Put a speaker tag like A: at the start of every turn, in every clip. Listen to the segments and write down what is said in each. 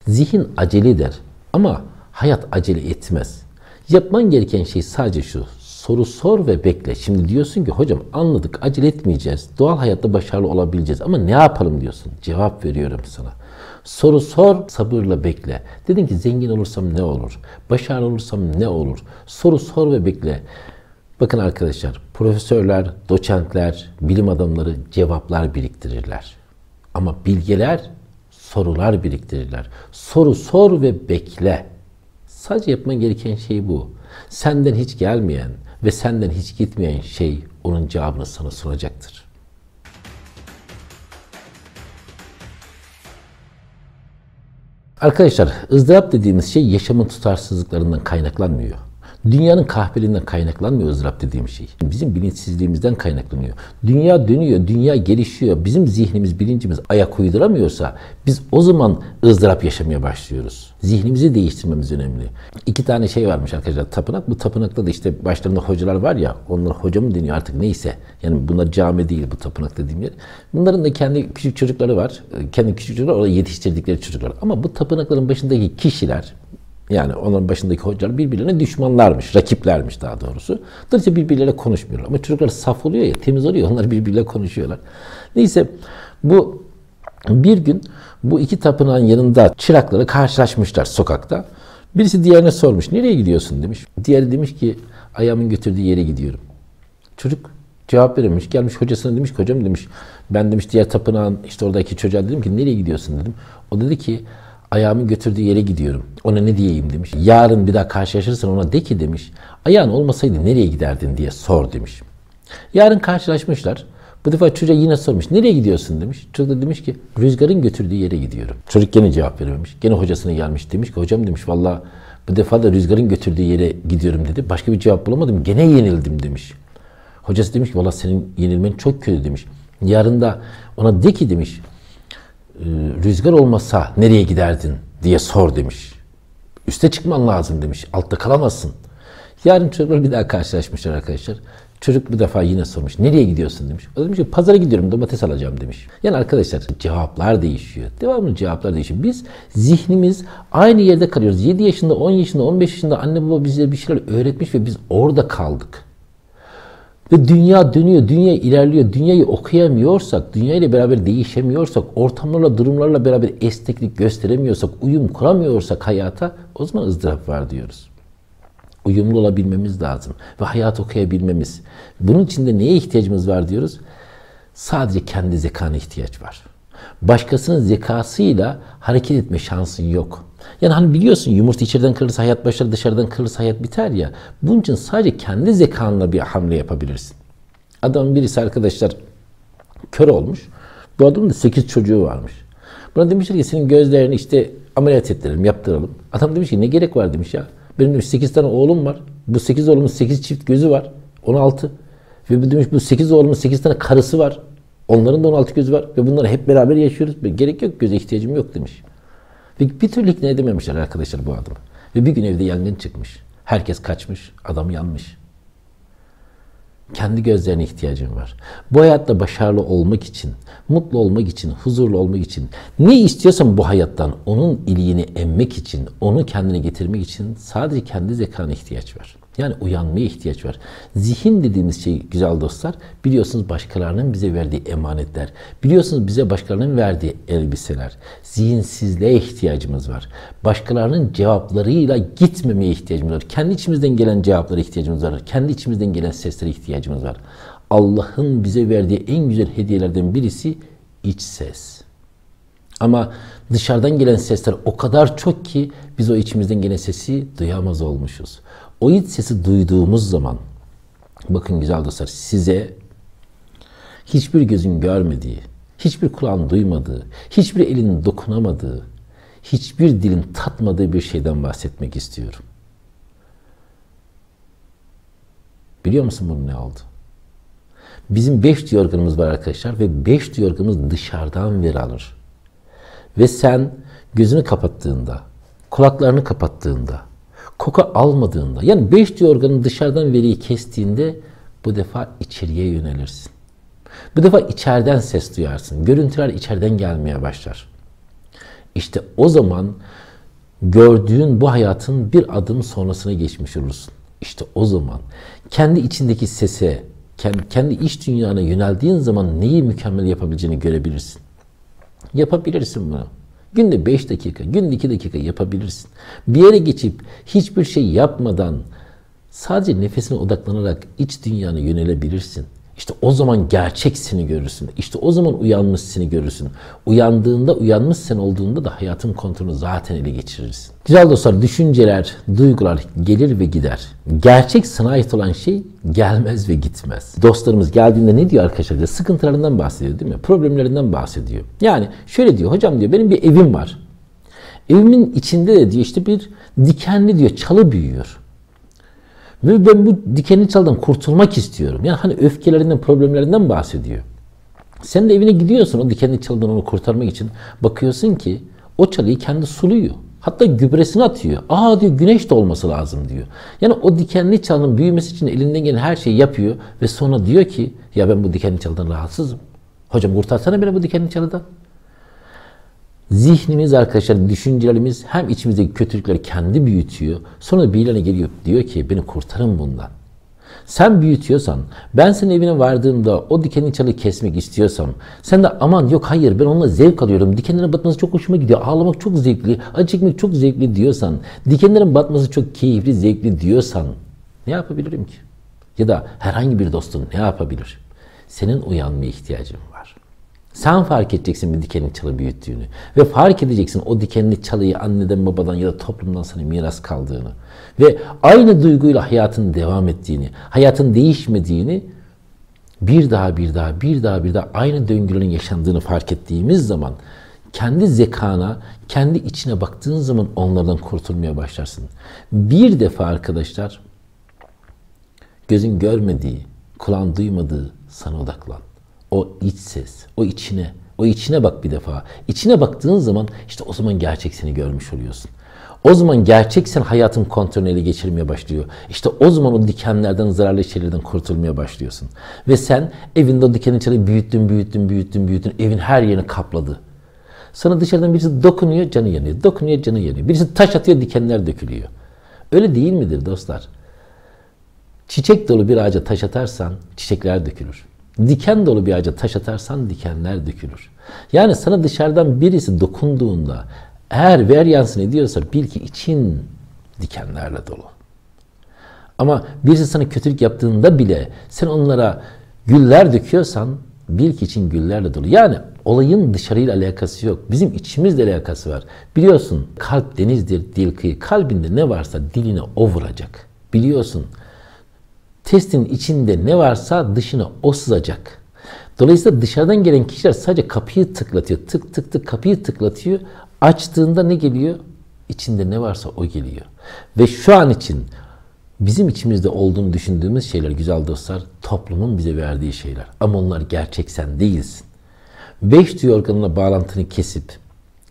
A: Zihin acele eder ama hayat acele etmez. Yapman gereken şey sadece şu: soru sor ve bekle. Şimdi diyorsun ki hocam anladık, acele etmeyeceğiz. Doğal hayatta başarılı olabileceğiz ama ne yapalım diyorsun. Cevap veriyorum sana. Soru sor, sabırla bekle. Dedin ki zengin olursam ne olur? Başarılı olursam ne olur? Soru sor ve bekle. Bakın arkadaşlar, profesörler, doçentler, bilim adamları cevaplar biriktirirler. Ama bilgeler sorular biriktirirler. Soru sor ve bekle. Sadece yapman gereken şey bu. Senden hiç gelmeyen ve senden hiç gitmeyen şey onun cevabını sana sunacaktır. Arkadaşlar, ızdırap dediğimiz şey yaşamın tutarsızlıklarından kaynaklanmıyor. Dünyanın kahpeliğinden kaynaklanmıyor ızdırap dediğim şey. Bizim bilinçsizliğimizden kaynaklanıyor. Dünya dönüyor, dünya gelişiyor. Bizim zihnimiz, bilincimiz ayak uyduramıyorsa biz o zaman ızdırap yaşamaya başlıyoruz. Zihnimizi değiştirmemiz önemli. 2 tane şey varmış arkadaşlar, tapınak. Bu tapınakta da işte başlarında hocalar var ya, onlar hoca mı deniyor artık neyse. Yani bunlar cami değil bu tapınak dediğim yer. Bunların da kendi küçük çocukları var. Kendi küçük çocuklar, orada yetiştirdikleri çocuklar. Ama bu tapınakların başındaki kişiler, yani onların başındaki hocalar birbirlerine düşmanlarmış, rakiplermiş daha doğrusu. Dolayısıyla birbirleriyle konuşmuyorlar. Ama çocuklar saf oluyor ya, temiz oluyor, onlar birbirleriyle konuşuyorlar. Neyse, bu bir gün bu 2 tapınağın yanında çırakları karşılaşmışlar sokakta. Birisi diğerine sormuş, nereye gidiyorsun demiş. Diğeri demiş ki, ayağımın götürdüğü yere gidiyorum. Çocuk cevap verememiş, gelmiş hocasına demiş ki, hocam demiş, ben demiş diğer tapınağın işte oradaki çocuğa dedim ki, nereye gidiyorsun dedim. O dedi ki, ayağımın götürdüğü yere gidiyorum. Ona ne diyeyim demiş. Yarın bir daha karşılaşırsan ona de ki demiş, ayağın olmasaydı nereye giderdin diye sor demiş. Yarın karşılaşmışlar. Bu defa çocuğa yine sormuş, nereye gidiyorsun demiş. Çocuk da demiş ki, rüzgarın götürdüğü yere gidiyorum. Çocuk gene cevap verememiş. Gene hocasına gelmiş, demiş ki, hocam demiş, vallahi bu defa da rüzgarın götürdüğü yere gidiyorum dedi. Başka bir cevap bulamadım, gene yenildim demiş. Hocası demiş ki, vallahi senin yenilmen çok kötü demiş. Yarın da ona de ki demiş, rüzgar olmasa nereye giderdin diye sor demiş. Üste çıkman lazım demiş. Altta kalamazsın. Yarın çocuklar bir daha karşılaşmışlar arkadaşlar. Çocuk bu defa yine sormuş. Nereye gidiyorsun demiş. O demiş ki, pazara gidiyorum, domates alacağım demiş. Yani arkadaşlar cevaplar değişiyor. Devamlı cevaplar değişiyor. Biz zihnimiz aynı yerde kalıyoruz. 7 yaşında, 10 yaşında, 15 yaşında anne baba bize bir şeyler öğretmiş ve biz orada kaldık. Ve dünya dönüyor, dünya ilerliyor. Dünyayı okuyamıyorsak, dünyayla beraber değişemiyorsak, ortamlarla, durumlarla beraber esneklik gösteremiyorsak, uyum kuramıyorsak hayata, o zaman ızdırap var diyoruz. Uyumlu olabilmemiz lazım ve hayat okuyabilmemiz. Bunun için de neye ihtiyacımız var diyoruz? Sadece kendi zekana ihtiyaç var. Başkasının zekasıyla hareket etme şansın yok. Yani hani biliyorsun, yumurta içeriden kırılırsa hayat başlar, dışarıdan kırılırsa hayat biter ya. Bunun için sadece kendi zekanla bir hamle yapabilirsin. Adamın birisi arkadaşlar kör olmuş. Bu adamın da 8 çocuğu varmış. Buna demişler ki, senin gözlerini işte ameliyat ettirelim, yaptıralım. Adam demiş ki, ne gerek var demiş ya. Benim demiş 8 tane oğlum var. Bu 8 oğlumun 8 çift gözü var. 16. Ve demiş bu 8 oğlumun 8 tane karısı var. Onların da 16 gözü var. Ve bunları hep beraber yaşıyoruz. Gerek yok, göze ihtiyacım yok demiş. Ve bir türlü ikna edememişler arkadaşlar bu adamı. Ve bir gün evde yangın çıkmış. Herkes kaçmış. Adam yanmış. Kendi gözlerine ihtiyacım var. Bu hayatta başarılı olmak için, mutlu olmak için, huzurlu olmak için, ne istiyorsan bu hayattan onun iliğini emmek için, onu kendine getirmek için sadece kendi zekana ihtiyaç var. Yani uyanmaya ihtiyaç var. Zihin dediğimiz şey güzel dostlar, biliyorsunuz başkalarının bize verdiği emanetler, biliyorsunuz bize başkalarının verdiği elbiseler. Zihinsizliğe ihtiyacımız var. Başkalarının cevaplarıyla gitmemeye ihtiyacımız var. Kendi içimizden gelen cevaplara ihtiyacımız var. Kendi içimizden gelen seslere ihtiyacımız var. Allah'ın bize verdiği en güzel hediyelerden birisi iç ses. Ama dışarıdan gelen sesler o kadar çok ki biz o içimizden gelen sesi duyamaz olmuşuz. O iç sesi duyduğumuz zaman, bakın güzel dostlar, size hiçbir gözün görmediği, hiçbir kulağın duymadığı, hiçbir elin dokunamadığı, hiçbir dilin tatmadığı bir şeyden bahsetmek istiyorum. Biliyor musun bunun ne oldu? Bizim 5 duyu organımız var arkadaşlar ve 5 duyu organımız dışarıdan veri alır. Ve sen gözünü kapattığında, kulaklarını kapattığında, koku almadığında, yani 5 duyu organın dışarıdan veriyi kestiğinde bu defa içeriye yönelirsin. Bu defa içeriden ses duyarsın. Görüntüler içeriden gelmeye başlar. İşte o zaman gördüğün bu hayatın bir adım sonrasına geçmiş olursun. İşte o zaman kendi içindeki sese, kendi iç dünyana yöneldiğin zaman neyi mükemmel yapabileceğini görebilirsin. Yapabilirsin bunu. Günde 5 dakika, günde 2 dakika yapabilirsin. Bir yere geçip hiçbir şey yapmadan sadece nefesine odaklanarak iç dünyana yönelebilirsin. İşte o zaman gerçek seni görürsün. İşte o zaman uyanmış seni görürsün. Uyandığında, uyanmış sen olduğunda da hayatın kontrolünü zaten ele geçirirsin. Güzel dostlar, düşünceler, duygular gelir ve gider. Gerçek sana ait olan şey gelmez ve gitmez. Dostlarımız geldiğinde ne diyor arkadaşlar? Sıkıntılarından bahsediyor değil mi? Problemlerinden bahsediyor. Yani şöyle diyor, hocam diyor benim bir evim var. Evimin içinde de diyor işte bir dikenli diyor çalı büyüyor. Ve ben bu dikenli çaldan kurtulmak istiyorum. Yani hani öfkelerinden, problemlerinden bahsediyor. Sen de evine gidiyorsun o dikenli çaldan onu kurtarmak için. Bakıyorsun ki o çalıyı kendi suluyor. Hatta gübresini atıyor. Aa diyor güneş de olması lazım diyor. Yani o dikenli çalın büyümesi için elinden gelen her şeyi yapıyor. Ve sonra diyor ki ya ben bu dikenli çaldan rahatsızım. Hocam kurtarsana beni bu dikenli çalıdan. Zihnimiz arkadaşlar, düşüncelerimiz hem içimizdeki kötülükleri kendi büyütüyor. Sonra birilerine geliyor diyor ki beni kurtarın bundan. Sen büyütüyorsan, ben senin evine vardığımda o dikenli çalıyı kesmek istiyorsam, sen de aman yok hayır ben onunla zevk alıyorum, dikenlerin batması çok hoşuma gidiyor, ağlamak çok zevkli, acı çekmek çok zevkli diyorsan, dikenlerin batması çok keyifli, zevkli diyorsan ne yapabilirim ki? Ya da herhangi bir dostun ne yapabilir? Senin uyanmaya ihtiyacın var. Sen fark edeceksin bir dikenli çalı büyüttüğünü ve fark edeceksin o dikenli çalıyı anneden, babadan ya da toplumdan sana miras kaldığını ve aynı duyguyla hayatın devam ettiğini, hayatın değişmediğini bir daha aynı döngülerin yaşandığını fark ettiğimiz zaman kendi zekana, kendi içine baktığın zaman onlardan kurtulmaya başlarsın. Bir defa arkadaşlar gözün görmediği, kulağın duymadığı sana odaklan. O iç ses, o içine bak bir defa. İçine baktığın zaman işte o zaman gerçek seni görmüş oluyorsun. O zaman gerçek sen hayatın kontrolünü ele geçirmeye başlıyor. İşte o zaman o dikenlerden, zararlı şeylerden kurtulmaya başlıyorsun. Ve sen evinde o dikenli çalıyı büyüttün, evin her yerini kapladı. Sonra dışarıdan birisi dokunuyor, canı yanıyor. Dokunuyor, canı yanıyor. Birisi taş atıyor, dikenler dökülüyor. Öyle değil midir dostlar? Çiçek dolu bir ağaca taş atarsan çiçekler dökülür. Diken dolu bir ağaca taş atarsan dikenler dökülür. Yani sana dışarıdan birisi dokunduğunda eğer ver yansın ediyorsa bil ki için dikenlerle dolu. Ama birisi sana kötülük yaptığında bile sen onlara güller döküyorsan bil ki için güllerle dolu. Yani olayın dışarıyla alakası yok. Bizim içimizle alakası var. Biliyorsun kalp denizdir, dil kıyı. Kalbinde ne varsa diline o vuracak. Biliyorsun. Testin içinde ne varsa dışına o sızacak. Dolayısıyla dışarıdan gelen kişiler sadece kapıyı tıklatıyor. Tık tık tık kapıyı tıklatıyor. Açtığında ne geliyor? İçinde ne varsa o geliyor. Ve şu an için bizim içimizde olduğunu düşündüğümüz şeyler güzel dostlar, toplumun bize verdiği şeyler. Ama onlar gerçek sen değilsin. 5 duyu organına bağlantını kesip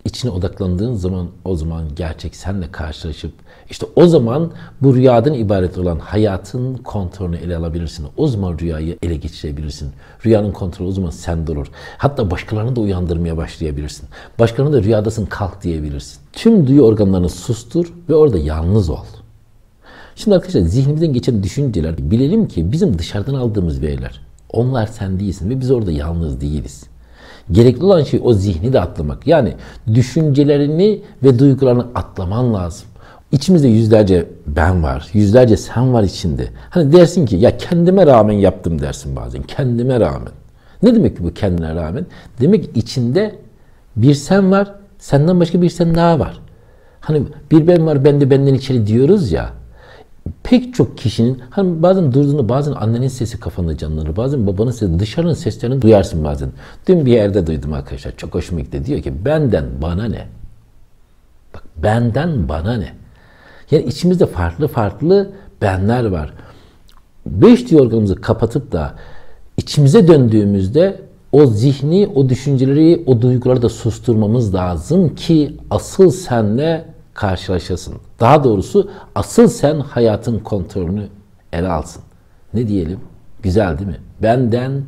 A: içine odaklandığın zaman o zaman gerçek senle karşılaşıp işte o zaman bu rüyadan ibaret olan hayatın kontrolünü ele alabilirsin. O zaman rüyayı ele geçirebilirsin. Rüyanın kontrolü o zaman sende olur. Hatta başkalarını da uyandırmaya başlayabilirsin. Başkalarına da rüyadasın kalk diyebilirsin. Tüm duyu organlarını sustur ve orada yalnız ol. Şimdi arkadaşlar zihnimizden geçen düşünceler bilelim ki bizim dışarıdan aldığımız veriler. Onlar sen değilsin ve biz orada yalnız değiliz. Gerekli olan şey o zihni de atlamak. Yani düşüncelerini ve duygularını atlaman lazım. İçimizde yüzlerce ben var, yüzlerce sen var içinde. Hani dersin ki ya kendime rağmen yaptım dersin bazen. Kendime rağmen. Ne demek ki bu kendine rağmen? Demek ki içinde bir sen var, senden başka bir sen daha var. Hani bir ben var, ben de benden içeri diyoruz ya. Pek çok kişinin hani bazen durduğunda bazen annenin sesi kafanda canlanır. Bazen babanın sesi, dışarının seslerini duyarsın bazen. Dün bir yerde duydum arkadaşlar. Çok hoşuma gitti. Diyor ki benden bana ne? Bak benden bana ne? Yani içimizde farklı benler var. 5 duyu organımızı kapatıp da içimize döndüğümüzde o zihni, o düşünceleri, o duyguları da susturmamız lazım ki asıl senle karşılaşasın. Daha doğrusu asıl sen hayatın kontrolünü ele alsın. Ne diyelim? Güzel değil mi? Benden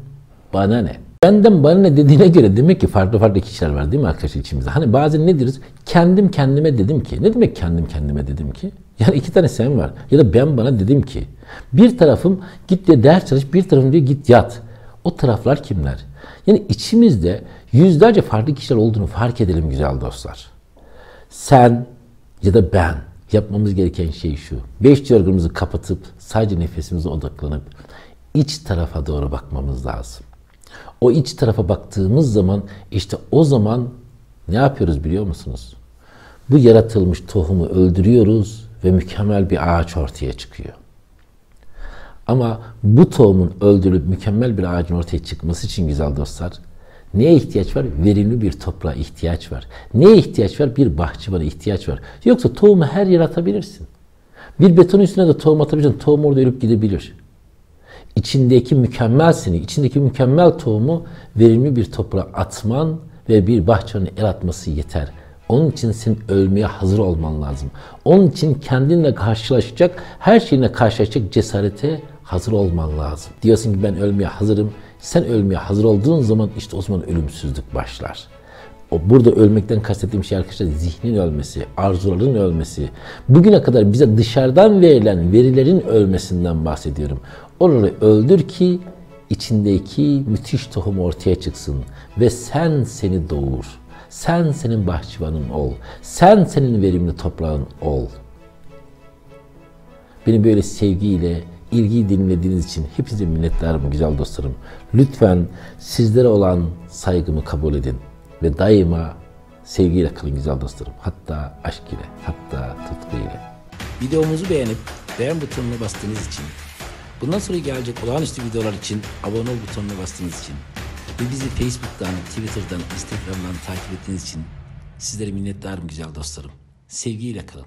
A: bana ne? Benden bana ne dediğine göre demek ki farklı farklı kişiler var değil mi arkadaşlar içimizde? Hani bazen ne deriz? Kendim kendime dedim ki. Ne demek kendim kendime dedim ki? Yani iki tane sen var. Ya da ben bana dedim ki. Bir tarafım git diye ders çalış, bir tarafım diyor git yat. O taraflar kimler? Yani içimizde yüzlerce farklı kişiler olduğunu fark edelim güzel dostlar. Sen ya da ben yapmamız gereken şey şu. 5 yorgunumuzu kapatıp sadece nefesimize odaklanıp iç tarafa doğru bakmamız lazım. O iç tarafa baktığımız zaman işte o zaman ne yapıyoruz biliyor musunuz? Bu yaratılmış tohumu öldürüyoruz ve mükemmel bir ağaç ortaya çıkıyor. Ama bu tohumun öldürülüp mükemmel bir ağacın ortaya çıkması için güzel dostlar, neye ihtiyaç var? Verimli bir toprağa ihtiyaç var. Neye ihtiyaç var? Bir bahçıvana ihtiyaç var. Yoksa tohumu her yere atabilirsin. Bir beton üstüne de tohum atabilirsin. Tohum orada ölüp gidebilir. İçindeki mükemmel seni, içindeki mükemmel tohumu verimli bir toprağa atman ve bir bahçenin el atması yeter. Onun için senin ölmeye hazır olman lazım. Onun için kendinle karşılaşacak, her şeyine karşılaşacak cesarete hazır olman lazım. Diyorsun ki ben ölmeye hazırım. Sen ölmeye hazır olduğun zaman işte o zaman ölümsüzlük başlar. Burada ölmekten kastettiğim şey arkadaşlar zihnin ölmesi, arzuların ölmesi. Bugüne kadar bize dışarıdan verilen verilerin ölmesinden bahsediyorum. Onları öldür ki içindeki müthiş tohum ortaya çıksın ve sen seni doğur. Sen senin bahçıvanın ol. Sen senin verimli toprağın ol. Beni böyle sevgiyle, ilgiyi dinlediğiniz için hepinize minnettarım güzel dostlarım. Lütfen sizlere olan saygımı kabul edin ve daima sevgiyle kalın güzel dostlarım. Hatta aşk ile, hatta tutku ile. Videomuzu beğenip beğen butonuna bastığınız için, bundan sonra gelecek olağanüstü videolar için abone ol butonuna bastığınız için ve bizi Facebook'tan, Twitter'dan, Instagram'dan takip ettiğiniz için sizlere minnettarım güzel dostlarım. Sevgiyle kalın.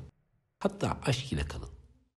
A: Hatta aşk ile kalın.